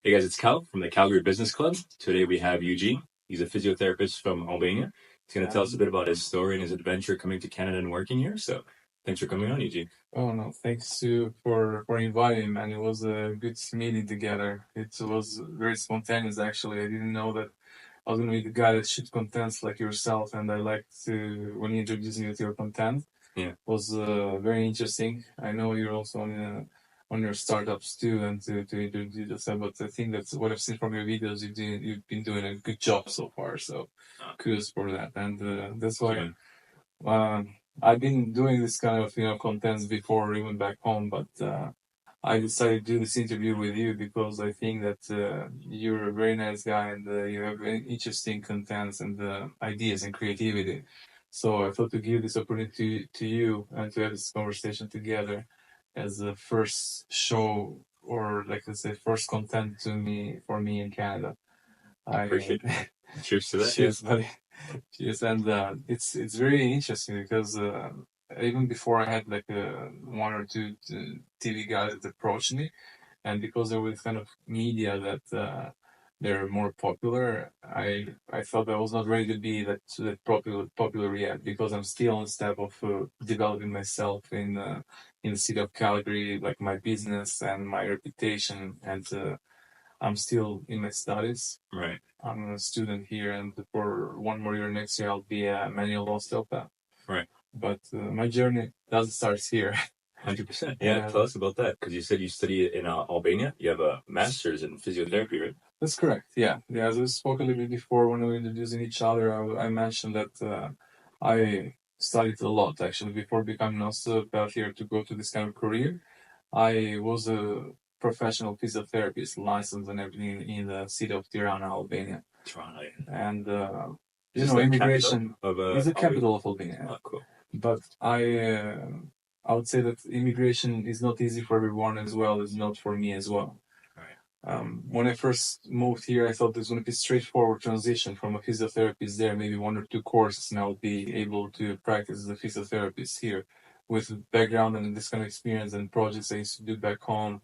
Hey guys, it's Cal from the Calgary Business Club. Today we have Eugene. He's a physiotherapist from Albania. He's going to tell us a bit about his story and his adventure coming to Canada and working here. So thanks for coming on, Eugene. Oh no, thanks to for inviting, man. It was a good meeting together. It was very spontaneous actually. I didn't know that I was gonna be the guy that shoots contents like yourself, and I like to when you introduce me with your content. Yeah. Was very interesting. I know you're also on your startups too, and to introduce yourself. But I think that's what I've seen from your videos. You've been doing a good job so far. So kudos for that, and that's why. I've been doing this kind of contents before, even back home, but I decided to do this interview with you because I think that you're a very nice guy and you have very interesting contents and ideas and creativity. So I thought to give this opportunity to you and to have this conversation together as a first show or like I say first content to me for me in Canada. I appreciate it. Cheers to that. Cheers, buddy. Cheers, and it's very interesting because even before I had like one or two TV guys that approached me, and because there was kind of media that they're more popular, I thought I was not ready to be that popular yet because I'm still on the step of developing myself in the city of Calgary, like my business and my reputation, and I'm still in my studies. Right. I'm a student here, and for one more year next year, I'll be a manual osteopath. Right. But my journey doesn't start here. 100%. Yeah, tell us about that because you said you study in Albania. You have a master's in physiotherapy, right? That's correct. Yeah. As we spoke a little bit before when we were introducing each other, I mentioned that I studied a lot actually before becoming an osteopath here to go to this kind of career. I was a professional physiotherapist, licensed and everything in the city of Tirana, Albania. Tirana. And immigration is the capital of Albania. Oh, cool. But I would say that immigration is not easy for everyone as well as not for me as well. When I first moved here, I thought there's going to be a straightforward transition from a physiotherapist there, maybe one or two courses, and I'll be able to practice as a physiotherapist here. With background and this kind of experience and projects I used to do back home,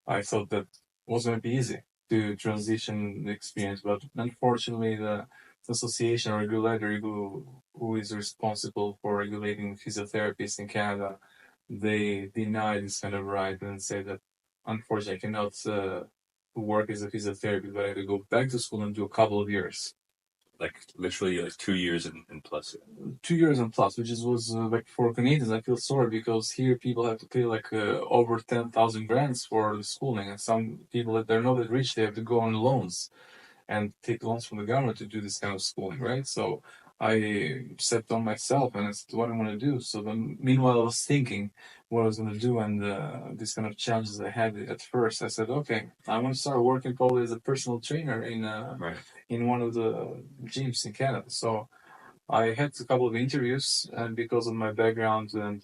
I thought that was going to be easy to transition the experience. But unfortunately, the association or regulator who is responsible for regulating physiotherapists in Canada, they deny this kind of right and say that unfortunately I cannot work as a physiotherapist, but I have to go back to school and do a couple of years. Like literally like 2 years and plus. 2 years and plus, which was like for Canadians, I feel sorry because here people have to pay like over 10,000 grants for the schooling, and some people that they're not that rich, they have to go on loans and take loans from the government to do this kind of schooling, right? So I set on myself and it's what I'm going to do. So then, meanwhile, I was thinking what I was going to do and these kind of challenges I had at first. I said, okay, I want to start working probably as a personal trainer in one of the gyms in Canada. So I had a couple of interviews, and because of my background and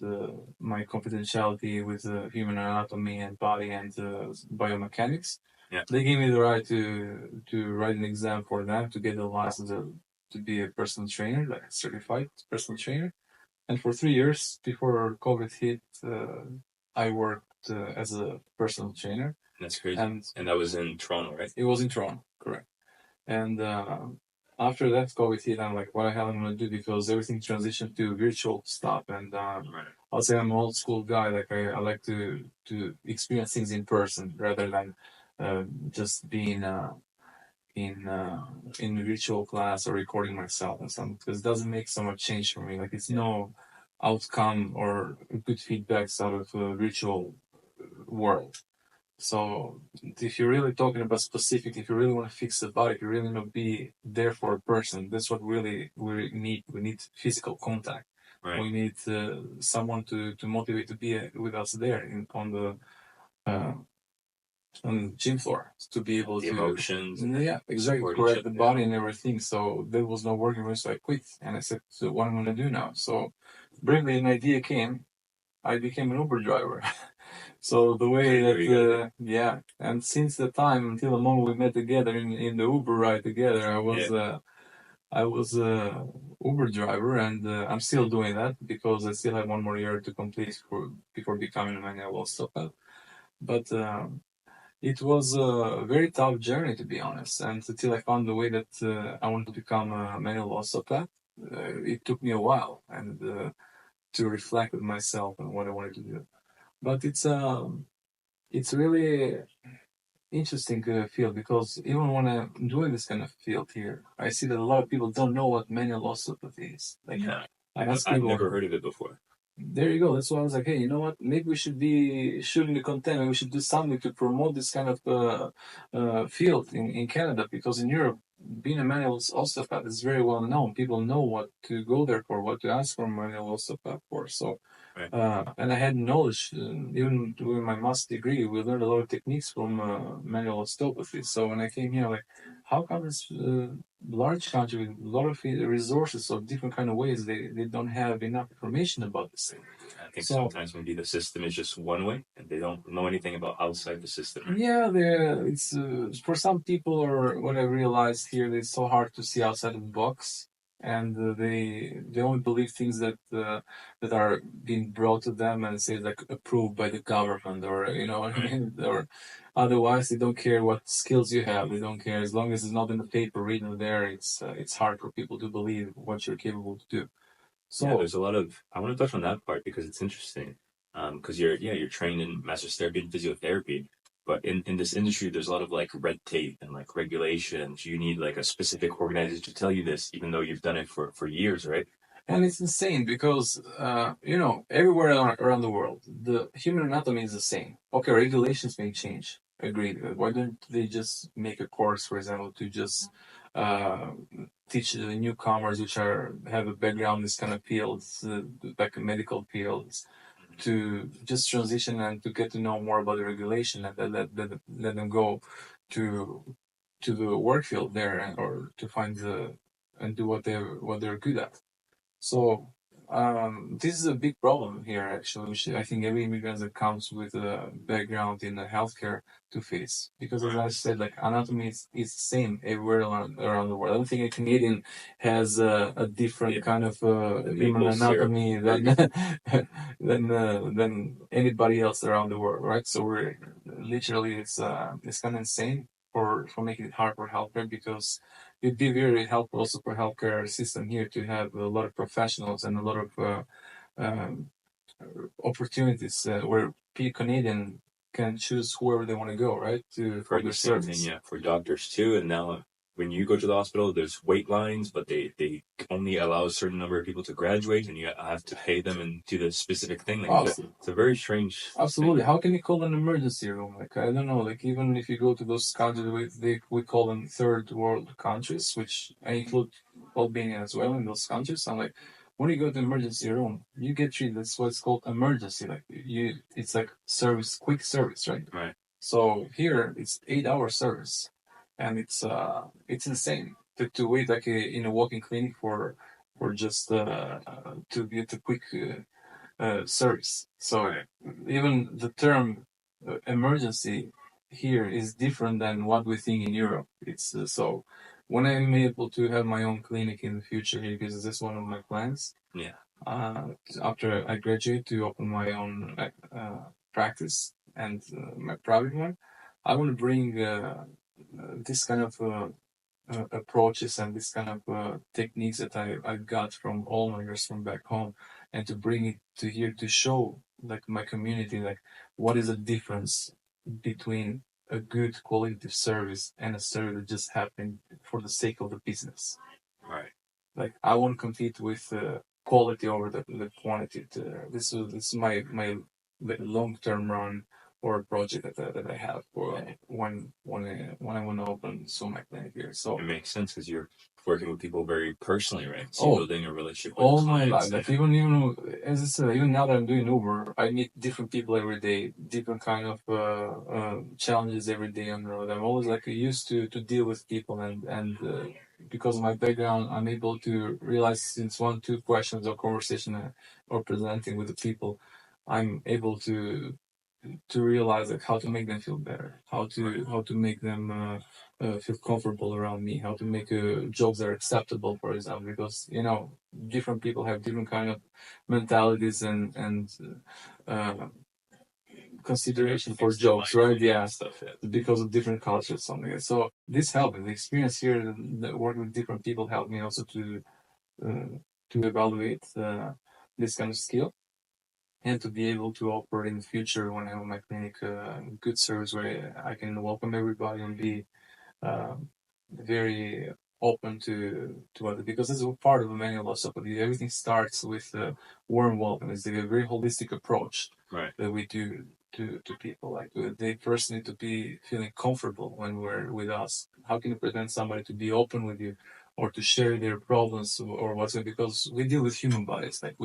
my confidentiality with human anatomy and body and biomechanics, they gave me the right to write an exam for them to get a license to be a personal trainer, like a certified personal trainer. And for 3 years before COVID hit, I worked as a personal trainer. That's crazy. And that was in Toronto, right? It was in Toronto, correct. And after that COVID hit, I'm like, what the hell am I going to do? Because everything transitioned to virtual stuff. And I'll say I'm an old school guy. Like I like to experience things in person rather than just being in a virtual class or recording myself and something. Because it doesn't make so much change for me. Like it's no outcome or good feedbacks out of a virtual world. So if you're really talking about specific, if you really want to fix the body, if you really want to be there for a person, that's what really we need. We need physical contact. Right. We need someone to motivate to be with us there on the gym floor to be able the emotions. Yeah, exactly. Correct the body and everything. So there was no working for me, so I quit. And I said, so what am I going to do now? So bravely an idea came. I became an Uber driver. So the way that and since the time until the moment we met together in the Uber ride together, I was a Uber driver, and I'm still doing that because I still have one more year to complete before becoming a manual osteopath. But It was a very tough journey, to be honest, and until I found the way that I wanted to become a manual osteopath, it took me a while and to reflect with myself on what I wanted to do. But it's really interesting field because even when I'm doing this kind of field here, I see that a lot of people don't know what manual osteopathy is. Like, Yeah, I ask I've people, never heard of it before. there you go. That's why I was like, hey, you know what? Maybe we should be shooting the content. Maybe we should do something to promote this kind of field in Canada, because in Europe, being a manual osteopath is very well known. People know what to go there for, what to ask for a manual osteopath for. So, Right. and I had knowledge, even during my master's degree, we learned a lot of techniques from manual osteopathy. So when I came here, like, how come this large country with a lot of resources of different kind of ways they don't have enough information about this thing? I think So sometimes maybe the system is just one way and they don't know anything about outside the system. Right? yeah, it's for some people, or what I realized here, it's so hard to see outside of the box, and they only believe things that are being brought to them and say like approved by the government, or you know what I Right. mean, or otherwise they don't care what skills you have. They don't care as long as it's not in the paper written there. It's hard for people to believe what you're capable to do. Yeah, So there's a lot of. I want to touch on that part because it's interesting. Because you're trained in master's therapy and physiotherapy, but in this industry, there's a lot of like red tape and like regulations. You need like a specific organization to tell you this, even though you've done it for years, right? and it's insane because, everywhere around the world, the human anatomy is the same. Okay, regulations may change. Agreed. Why don't they just make a course, for example, to just uh, teach the newcomers, which have a background in this kind of fields, like medical fields, to just transition and to get to know more about the regulation, and let them go to the work field there, or to find and do what they're good at. So this is a big problem here, actually, which I think every immigrant that comes with a background in the healthcare to face. Because as I said, like anatomy is the same everywhere around the world. I don't think a Canadian has a different kind of human anatomy than anybody else around the world, right? So we're literally it's kind of insane for making it hard for healthcare, because it'd be very helpful also for healthcare system here to have a lot of professionals and a lot of um, opportunities where Canadian can choose whoever they want to go, right, to for Heard their the same thing, service. yeah, for doctors too. And now when you go to the hospital, there's wait lines, but they only allow a certain number of people to graduate, and you have to pay them and do the specific thing. Like it's a very strange Absolutely. thing. How can you call an emergency room? Like, I don't know. Like, even if you go to those countries, we call them third world countries, which I include Albania as well in those countries. I'm like, when you go to emergency room, you get treated. That's what's called emergency. Like, it's like service, quick service, right? Right. So here it's 8 hour service, and it's insane to wait like in a walk-in clinic for just to get a quick service. So even the term emergency here is different than what we think in Europe. It's so when I'm able to have my own clinic in the future here, because this is one of my plans. Yeah. After I graduate, to open my own practice and my private one, I want to bring this kind of approaches and this kind of techniques that I got from all my years from back home, and to bring it to here to show like my community like what is the difference between a good quality of service and a service that just happened for the sake of the business. Right. Like I won't compete with quality over the quantity. This is my long term run or project that I have for when I want to open so my clinic here. So it makes sense because you're working with people very personally, right? So oh, you're building a relationship with all my clients. life, like even as I said, even now that I'm doing Uber, I meet different people every day, different kind of challenges every day on the road. I'm always like used to deal with people, and because of my background, I'm able to realize since one two questions or conversation or presenting with the people, I'm able to realize like how to make them feel better, how to make them feel comfortable around me, how to make jokes that are acceptable, for example, because different people have different kind of mentalities and uh, consideration for jokes, right? Yeah, stuff, yeah, because of different cultures, something like that. So this helped me. The experience here, working with different people, helped me also uh, to evaluate this kind of skill and to be able to offer in the future when I have my clinic good service where I can welcome everybody and be very open to other because it's a part of a manual osteopathy. Everything starts with a warm welcome. It's a very holistic approach that we do to people. Like they first need to be feeling comfortable when we're with us. How can you prevent somebody to be open with you or to share their problems or whatsoever? Because we deal with human bodies. Like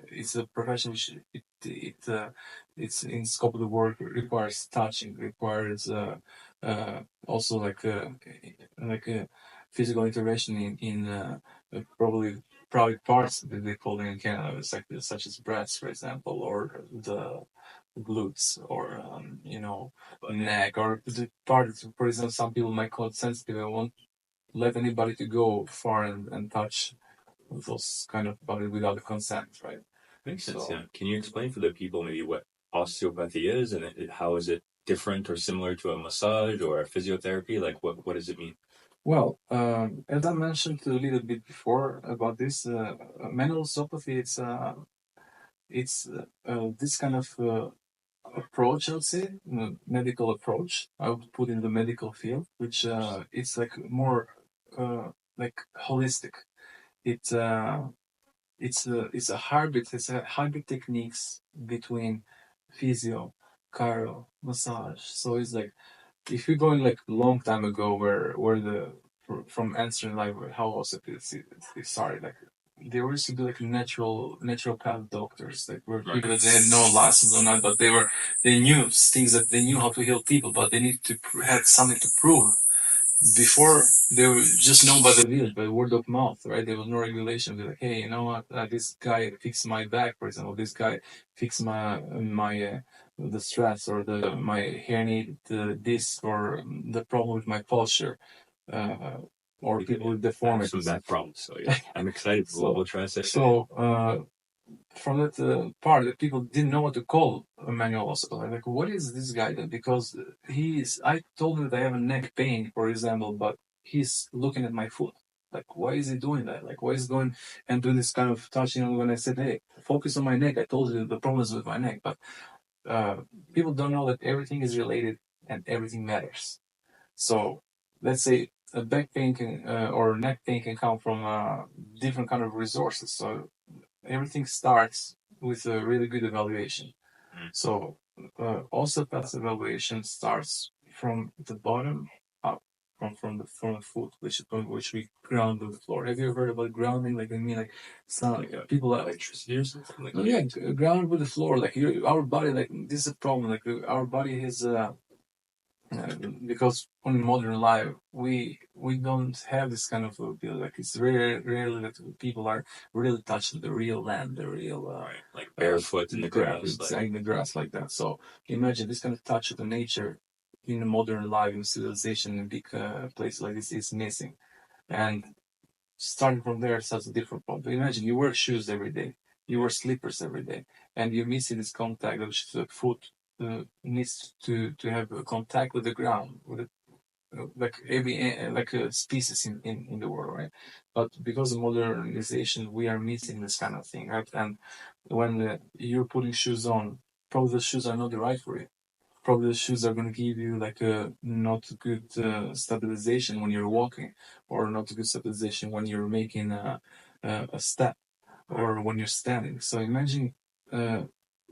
it's a profession which it's in scope of the work requires touching, requires also like a physical intervention in probably private parts that they call it in Canada, it's like such as breasts, for example, or the glutes, or neck, or the part. For example, some people might call it sensitive. I won't let anybody to go far and touch those kind of bodies without the consent, right? Makes sense. Yeah. Can you explain for the people maybe what osteopathy is and how is it different or similar to a massage or a physiotherapy? Like what does it mean? Well, as I mentioned a little bit before about this, manual osteopathy, it's this kind of approach, I would say, medical approach. I would put in the medical field, which it's like more like holistic. It it's a hybrid. It's a hybrid techniques between physio, chiro, massage. So it's like if you're going like a long time ago, where the from answering like how was it started, like there used to be like naturopath doctors, like were people that they had no license or not, but they knew things, that they knew how to heal people, but they need to had something to prove. Before, they were just known by the village, by word of mouth, right? There was no regulation. They're like, hey, you know what? This guy fixed my back, for example. This guy fixed my the stress, or the my herniated disc, or the problem with my posture, uh, or people with deformities. Some back problems. So yeah, I'm excited for what we'll try to say. So from that part that people didn't know what to call Emmanuel Hospital. I'm like, what is this guy then? Because I told him that I have a neck pain, for example, but he's looking at my foot. Like, why is he doing that? Like, why is he going and doing this kind of touching? When I said, hey, focus on my neck, I told you the problems with my neck. But uh, people don't know that everything is related and everything matters. So let's say a back pain can, or neck pain can come from different kind of resources. So everything starts with a really good evaluation. So osteopath's evaluation starts from the bottom up, from the foot, which we ground on the floor. Have you ever heard about grounding? Like I mean, like it's not like people are electricity or something like that. Yeah, ground with the floor. Like our body, like this is a problem. Like our body is because on modern life we don't have this kind of feel. Like it's rarely that people are really touching the real land, the real like barefoot in the grass, in the grass like that. So imagine this kind of touch of the nature in a modern life, in civilization, in big place like this is missing. And starting from there starts a different problem. But imagine you wear shoes every day, you wear slippers every day, and you're missing this contact, which the foot needs to have a contact with the ground, with like every like a species in the world, right? But because of modernization, we are missing this kind of thing, right? And when you're putting shoes on, probably the shoes are not the right for you. Probably the shoes are going to give you like a not good stabilization when you're walking, or not good stabilization when you're making a step, or when you're standing. So imagine uh,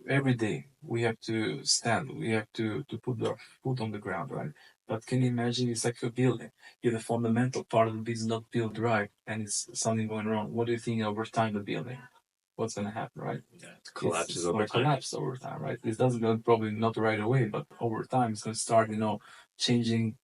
every day we have to stand, we have to put our foot on the ground, right? But can you imagine it's like a building? If the fundamental part of the building is not built right and it's something going wrong, what do you think over time the building? What's going to happen, right? Yeah, it collapses over time. Collapse over time, right? It doesn't go probably not right away, but over time it's going to start, changing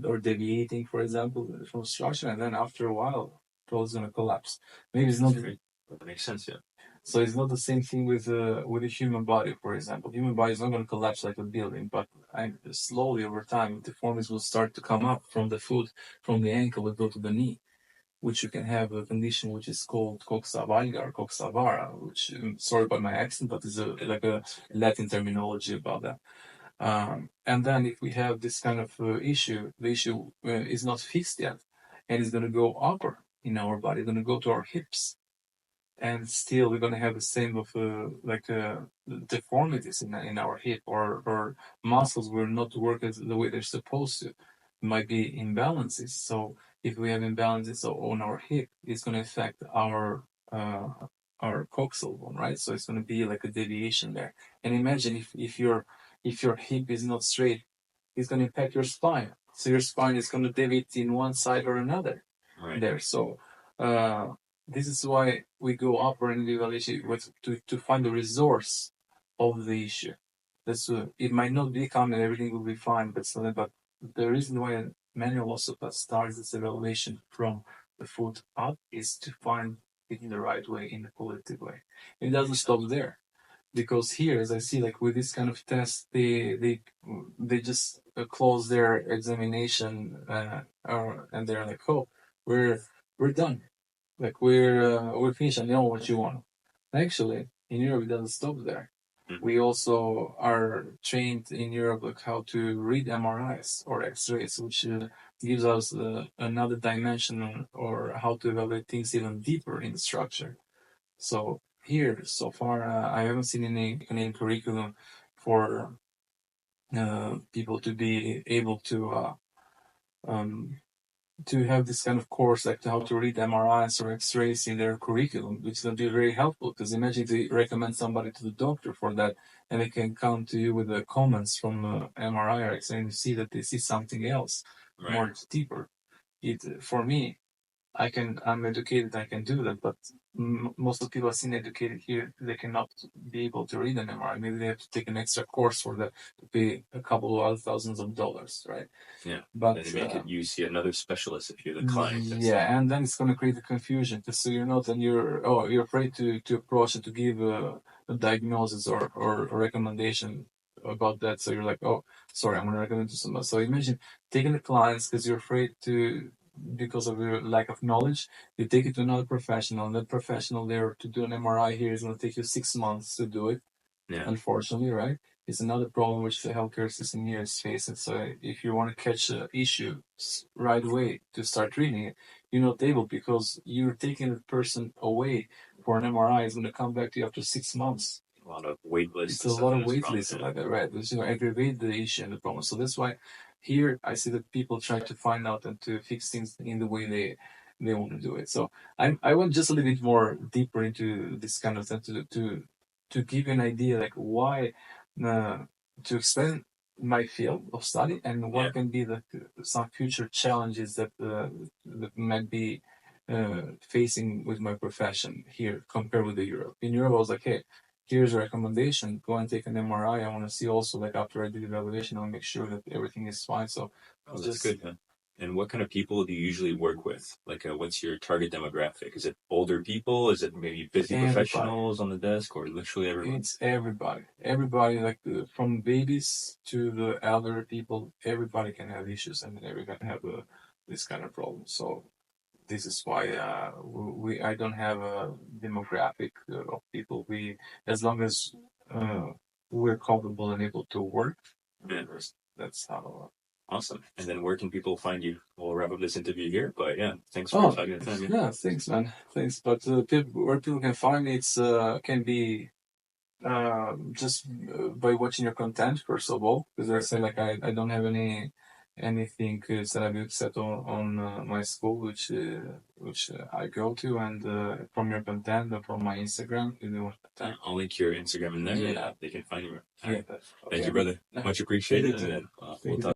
or deviating, for example, from structure, and then after a while, probably it's going to collapse. Maybe it's not. That makes sense, yeah. So it's not the same thing with the human body, for example. Human body is not going to collapse like a building, but slowly over time, deformities will start to come up from the foot, from the ankle, will go to the knee. which you can have a condition which is called coxa valga or coxa vara, which, sorry about my accent, but is like a Latin terminology about that. And then if we have this kind of issue, the issue is not fixed yet, and it's going to go upper in our body, going to go to our hips, and still we're going to have the same of deformities in our hip, or muscles will not work as the way they're supposed to. It might be imbalances. So if we have imbalances on our hip, it's going to affect uh, our coxal bone, right? So it's going to be like a deviation there. And imagine if your hip is not straight, it's going to impact your spine. So your spine is going to deviate in one side or another. Right. There. So this is why we go upper in the evaluation to find the resource of the issue. That's it might not become and everything will be fine, but the reason why a manual osteopath starts this evaluation from the foot up is to find it in the right way, in a qualitative way. It doesn't stop there, because here, as I see, like with this kind of test, they just close their examination, and they're like, oh, we're done. Like we're finished. I know what you want. Actually, in Europe, it doesn't stop there. We also are trained in Europe like how to read MRIs or X-rays, which gives us another dimension or how to evaluate things even deeper in the structure. So here, so far, I haven't seen any Canadian curriculum for people to be able to have this kind of course, like how to read MRIs or X-rays in their curriculum, which is going to be very helpful. Because imagine if they recommend somebody to the doctor for that, and they can come to you with the comments from MRI or X-ray, and you see that they see something else, right, more deeper. For me, I'm educated, I can do that, but most of the people I've seen educated here, they cannot be able to read an MRI. Maybe they have to take an extra course for that, to pay a couple of thousands of dollars, right? Yeah, but they make it you see another specialist if you're the client. Yeah, and then it's going to create a confusion, because so you're not, and you're afraid to approach and to give a diagnosis or a recommendation about that. So you're like, oh, sorry, I'm going to recommend to somebody. So imagine taking the clients because you're afraid to, because of your lack of knowledge, you take it to another professional, and that professional there to do an MRI here is going to take you 6 months to do it. Yeah. Unfortunately, right? It's another problem which the healthcare system here is facing. So if you want to catch an issue right away to start treating it, you're not able, because you're taking the person away for an MRI. It's going to come back to you after 6 months. A lot of wait lists. It's a lot of wait lists like that, right? Which aggravate the issue and the problem. So that's why here I see that people try to find out and to fix things in the way they want to do it. So I want just a little bit more deeper into this kind of thing to give you an idea, like why to explain my field of study and what can be some future challenges that might be facing with my profession here compared with the Europe. In Europe, I was like, hey, here's a recommendation, go and take an MRI. I want to see also, like after I do the evaluation, I'll make sure that everything is fine. So that's good, man. And what kind of people do you usually work with? Like, what's your target demographic? Is it older people? Is it maybe busy professionals on the desk, or literally everyone? It's everybody. Everybody, like from babies to the elder people, everybody can have issues, and everybody can have this kind of problem. So this is why I don't have a demographic of people. As long as we're comfortable and able to work, that's how. Awesome. And then where can people find you? We'll wrap up this interview here, but yeah, thanks for talking to time. Yeah, thanks, man. Thanks. But where people can find me, it's can be just by watching your content, first of all, because I say, like, I don't have anything that I've set on my school, which I go to, and from your content and from my Instagram, if they want to tag. I'll link your Instagram in there. Yeah, they can find you. Yeah. Thank you, brother. Much appreciated. And then we'll talk.